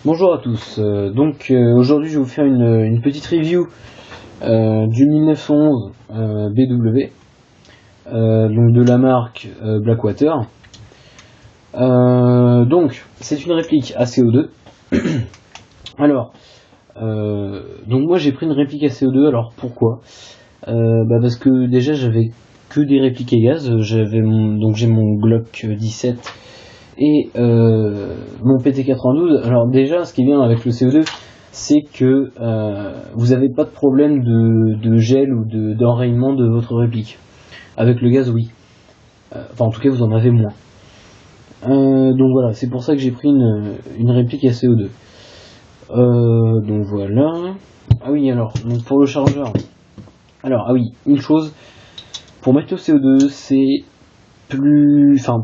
Bonjour à tous, aujourd'hui je vais vous faire une petite review du 1911 BW, donc de la marque Blackwater. Donc c'est une réplique ACO2. Alors, donc moi j'ai pris une réplique ACO2, alors pourquoi parce que déjà j'avais que des répliques à gaz, j'ai mon Glock 17 et mon PT92. Alors déjà, ce qui est bien avec le CO2, c'est que vous n'avez pas de problème de gel ou d'enrayement de votre réplique. Avec le gaz, oui. Enfin, en tout cas, vous en avez moins. Donc voilà, c'est pour ça que j'ai pris une réplique à CO2. Donc voilà. Ah oui, alors, donc pour le chargeur. Alors, ah oui, une chose. Pour mettre le CO2, c'est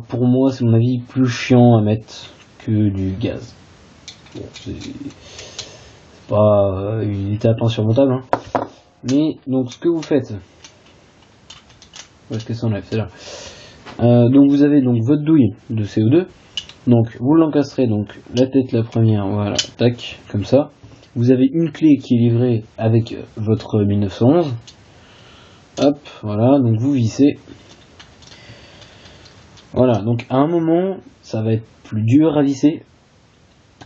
pour moi, c'est mon avis, plus chiant à mettre que du gaz. Bon, c'est pas une étape insurmontable, hein. Mais donc ce que vous faites, où est-ce qu'elle s'enlève, c'est là. Donc vous avez donc votre douille de CO2, donc vous l'encastrez, donc la tête la première, voilà, tac, comme ça. Vous avez une clé qui est livrée avec votre 1911. Hop, voilà, donc vous vissez. Voilà, donc à un moment, ça va être plus dur à visser.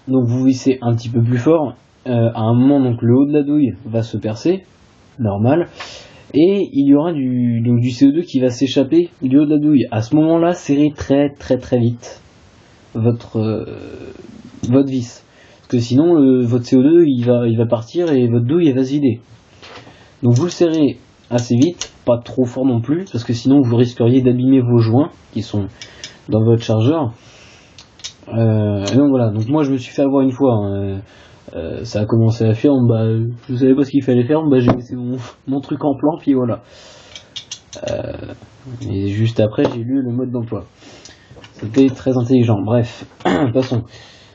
Donc vous vissez un petit peu plus fort. À un moment, donc le haut de la douille va se percer, normal. Et il y aura du CO2 qui va s'échapper du haut de la douille. À ce moment-là, serrez très vite votre vis. Parce que sinon, votre CO2 il va partir et votre douille elle va se vider. Donc vous le serrez assez vite, pas trop fort non plus, parce que sinon vous risqueriez d'abîmer vos joints qui sont dans votre chargeur. Et donc voilà, donc moi je me suis fait avoir une fois, hein. Ça a commencé à faire, je savais pas ce qu'il fallait faire, j'ai laissé mon truc en plan, puis voilà. Et juste après j'ai lu le mode d'emploi. C'était très intelligent, bref, passons.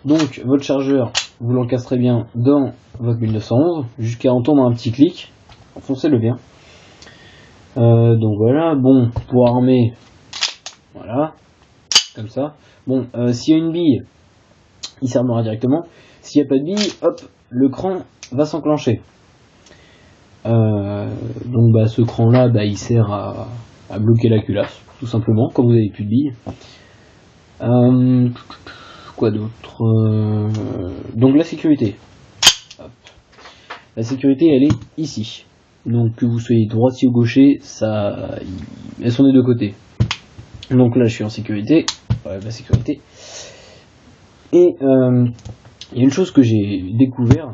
Donc votre chargeur, vous l'encastrez bien dans votre 1911, jusqu'à entendre un petit clic, enfoncez-le bien. Donc voilà, bon, pour armer, voilà, comme ça. Bon, s'il y a une bille, il s'armera directement. S'il n'y a pas de bille, hop, le cran va s'enclencher. Donc ce cran là, il sert à bloquer la culasse, tout simplement, quand vous n'avez plus de bille. Quoi d'autre? Donc la sécurité. Hop. La sécurité, elle est ici. Donc que vous soyez droitier ou gaucher, elles sont des deux côtés. Donc là je suis en sécurité, la sécurité. Et il y a une chose que j'ai découvert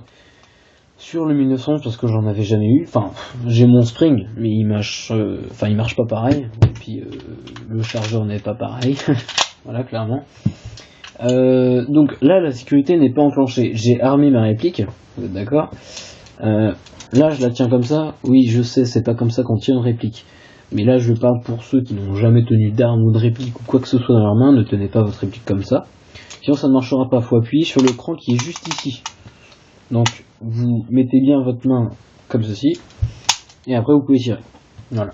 sur le 1911 parce que j'en avais jamais eu. Enfin, j'ai mon spring, mais il marche pas pareil. Et puis le chargeur n'est pas pareil. Voilà, clairement. Donc là la sécurité n'est pas enclenchée. J'ai armé ma réplique, vous êtes d'accord? Là je la tiens comme ça. Oui, je sais, c'est pas comme ça qu'on tient une réplique. Mais là je parle pour ceux qui n'ont jamais tenu d'arme ou de réplique ou quoi que ce soit dans leur main. Ne tenez pas votre réplique comme ça, sinon ça ne marchera pas. Faut appuyer sur le cran qui est juste ici. Donc vous mettez bien votre main comme ceci, et après vous pouvez tirer. Voilà.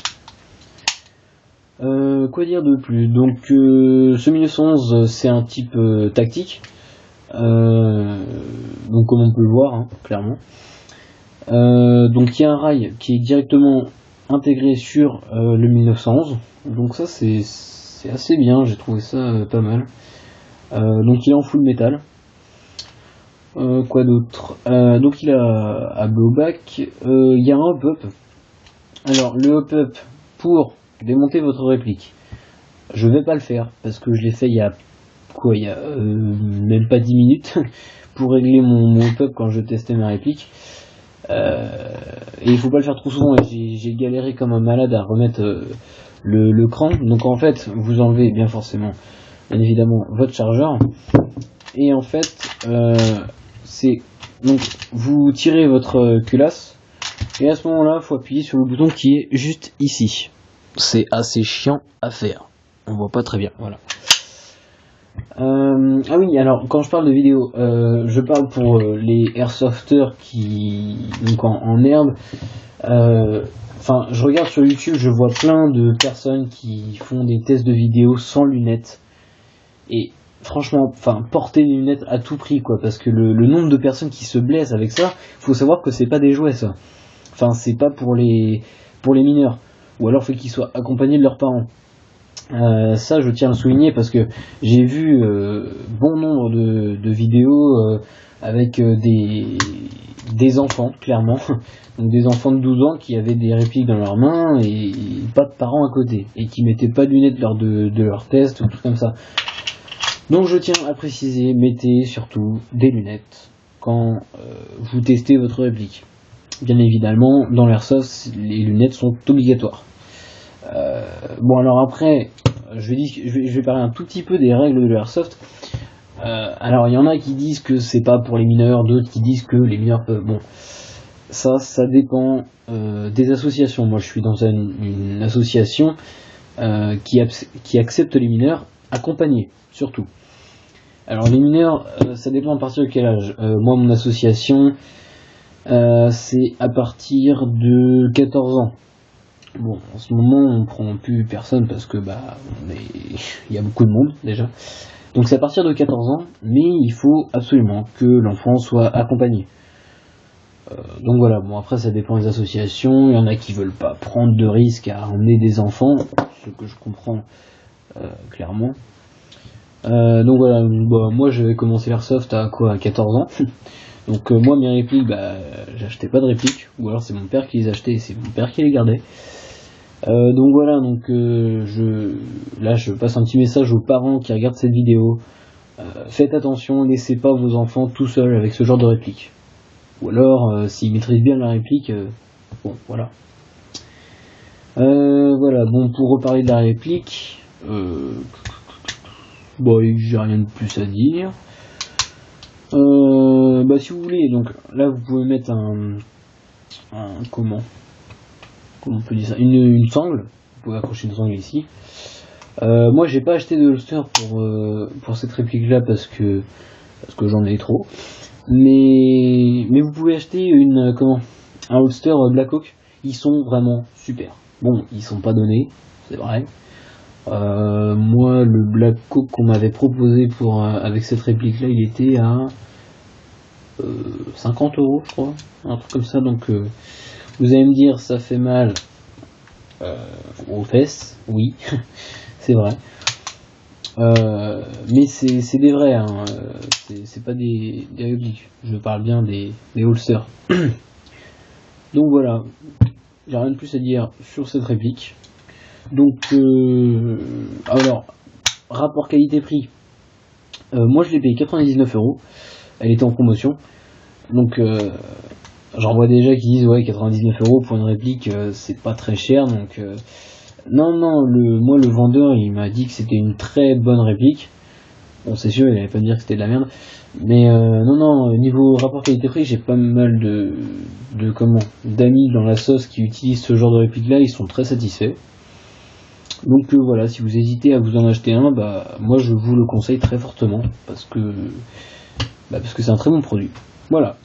Quoi dire de plus? Donc ce 1911 c'est un type tactique, donc comme on peut le voir, hein, clairement. Donc il y a un rail qui est directement intégré sur le 1911, donc ça c'est assez bien, j'ai trouvé ça pas mal. Donc il est en full métal. Quoi d'autre? Donc il a à blowback, il y a un hop-up. Alors le hop-up pour démonter votre réplique, je vais pas le faire parce que je l'ai fait il y a même pas 10 minutes pour régler mon hop-up quand je testais ma réplique. Et il faut pas le faire trop souvent, et j'ai galéré comme un malade à remettre le cran. Donc en fait vous enlevez bien évidemment votre chargeur, et en fait donc vous tirez votre culasse, et à ce moment là faut appuyer sur le bouton qui est juste ici. C'est assez chiant à faire, on voit pas très bien, voilà. Ah oui, alors quand je parle de vidéo, je parle pour les airsofters qui donc en herbe. Je regarde sur YouTube, je vois plein de personnes qui font des tests de vidéo sans lunettes, et franchement, enfin, portez les lunettes à tout prix, quoi, parce que le nombre de personnes qui se blessent avec ça, faut savoir que c'est pas des jouets, ça. Enfin, c'est pas pour les mineurs. Ou alors, faut qu'ils soient accompagnés de leurs parents. Ça, je tiens à le souligner parce que j'ai vu bon nombre de vidéos avec des enfants, clairement, donc des enfants de 12 ans qui avaient des répliques dans leurs mains et pas de parents à côté, et qui mettaient pas de lunettes lors de leur test ou tout comme ça. Donc je tiens à préciser, mettez surtout des lunettes quand vous testez votre réplique. Bien évidemment, dans l'airsoft, les lunettes sont obligatoires. Bon, alors après, je vais parler un tout petit peu des règles de l'airsoft. Alors il y en a qui disent que c'est pas pour les mineurs, d'autres qui disent que les mineurs peuvent. Bon, ça dépend des associations. Moi je suis dans une association qui accepte les mineurs accompagnés, surtout. Alors les mineurs, ça dépend à partir de quel âge. Moi mon association, c'est à partir de 14 ans. Bon, en ce moment on prend plus personne parce que il y a beaucoup de monde déjà. Donc c'est à partir de 14 ans, mais il faut absolument que l'enfant soit accompagné. Donc voilà, bon après ça dépend des associations, il y en a qui veulent pas prendre de risques à emmener des enfants, ce que je comprends clairement. Donc voilà, moi j'avais commencé l'airsoft à 14 ans. Donc moi mes répliques, j'achetais pas de répliques, ou alors c'est mon père qui les achetait et c'est mon père qui les gardait. Donc voilà, je passe un petit message aux parents qui regardent cette vidéo. Faites attention, laissez pas vos enfants tout seuls avec ce genre de réplique. Ou alors, s'ils maîtrisent bien la réplique, bon, voilà. Voilà, bon, pour reparler de la réplique, j'ai rien de plus à dire. Si vous voulez, donc là vous pouvez mettre comment on peut dire ça, une sangle. Vous pouvez accrocher une sangle ici. Moi j'ai pas acheté de holster pour cette réplique là parce que j'en ai trop. Mais vous pouvez acheter un holster Blackhawk. Ils sont vraiment super. Bon, ils sont pas donnés, c'est vrai. Moi le Blackhawk qu'on m'avait proposé avec cette réplique là, il était à 50 € je crois, un truc comme ça. Donc vous allez me dire ça fait mal aux fesses, oui, c'est vrai. Mais c'est des vrais, hein. C'est pas des répliques. Je parle bien des holsters. Donc voilà, j'ai rien de plus à dire sur cette réplique. Donc alors, rapport qualité-prix. Moi je l'ai payé 99 €. Elle était en promotion. Donc j'en vois déjà qui disent ouais 99 € pour une réplique, c'est pas très cher. Donc non, moi le vendeur il m'a dit que c'était une très bonne réplique. Bon c'est sûr il allait pas me dire que c'était de la merde. Mais non, niveau rapport qualité-prix, j'ai pas mal d'amis dans la sauce qui utilisent ce genre de réplique là, ils sont très satisfaits. Donc voilà, si vous hésitez à vous en acheter un, moi je vous le conseille très fortement parce que c'est un très bon produit. Voilà.